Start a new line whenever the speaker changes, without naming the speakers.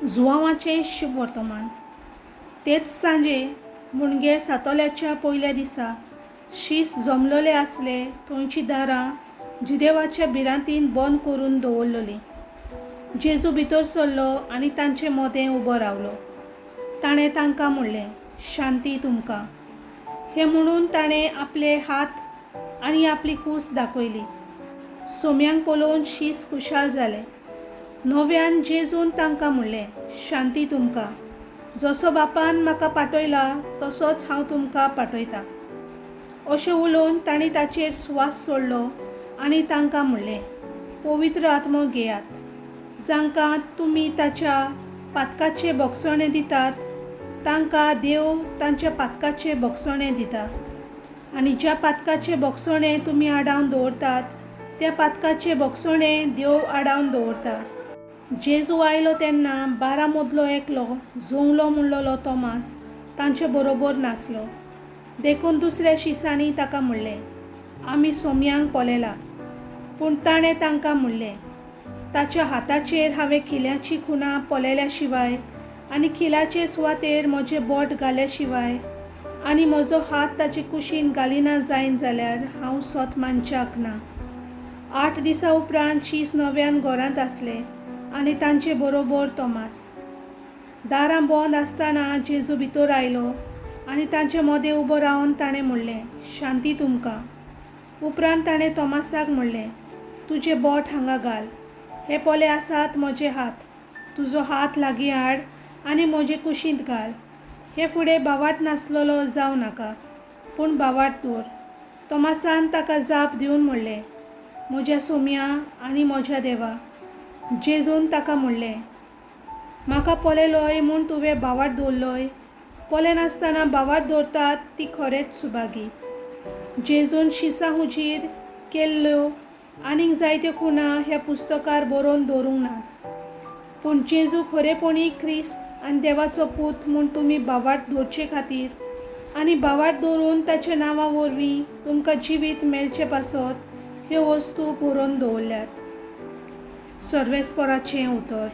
जुवांवाचें शुभ वर्तमान. तेच सांजे मुणगे सातोल्याच्या पयल्या दिसा शीस जमलोले आसले थंयची दारां जुदेवाच्या भिरांतीन बंद करून दवरलोलीं. जेजू भितर सरलो आनी तांचे मोदें उबो रावलो. ताणें तांकां म्हणलें, शांती तुमकां. हें म्हणून ताणें आपले हात आनी आपली कूस दाखयली. सोम्यांक पळोवन शीस खुशाल जालें. नव्यान जेजून तांकां म्हणलें, शांती तुमकां. जसो बापान म्हाका पाठयला तसोच हांव तुमकां पाठयतां. अशें उलोवन तांणी ताचेर स्वास सोडलो आनी तांकां म्हणलें, पवित्र आत्मो घेयात. जांकां तुमी ताच्या पातकाचें भक्षणें दितात तांकां देव तांच्या पातकाचें भक्षणें दिता. आनी ज्या पातकाचें भक्षणें तुमी आडावन दवरतात त्या पातकाचें भक्षणें देव आडावन दवरता. जेजू आयलो तेन्ना 12 मदलो एकलो जोंगलो म्हणलोलो तोमास तांचे बरोबर नासलो. देखून दुसऱ्या शिसांनी ताका म्हणलें, आमी सोम्यांक पळयलां. पूण ताणें तांकां म्हणलें, ताच्या हाताचेर हांवें खिल्यांची खुणां पळयल्या शिवाय आनी खिलाचे सुवातेर म्हजें बोट घाल्या शिवाय आनी म्हजो हात ताचे कुशीन घालिना जायन जाल्यार हांव सोत मानच्याक ना. 8 दिसां उपरांत शीस नव्यान घरांत आसलें आनी तांचे बरोबर तोमास. दारां बंद आसतना जेजू भितर आयलो आनी तांचे मोदें उबो रावन ताणें म्हणलें, शांती तुमकां. उपरांत ताणें तोमासाक म्हणलें, तुजें बोट हांगा घाल. हे पोले आसात म्हजे हात. तुजो हात लागीं हाड आनी म्हजे कुशींत घाल. हे फुडें बावाट नासलोलो जावं नाका, पूण बावाट दवर. तोमासान ताका जाप दिवन म्हणलें, म्हज्या सोम्या आनी म्हज्या देवा. जेजून ताका म्हणलें, म्हाका पळयलोय म्हूण तुवें बावाट दवरलोय. पळय नासतना बावाट दवरतात ती खरेंच सुभागी. जेजून शिसां हुजीर केल्ल्यो आनीक जायत्यो खुणां ह्या पुस्तकार बरोवन दवरूंक नात. पूण जेजू खरेपणी क्रिस्त आनी देवाचो पूत म्हूण तुमी बावाट दवरचे खातीर आनी बावाट दवरून ताच्या नांवा वरवीं तुमकां जिवीत मेळचे पासत ह्यो वस्तू बरोवन दवरल्यात. सर्वेस्पराचें उतर.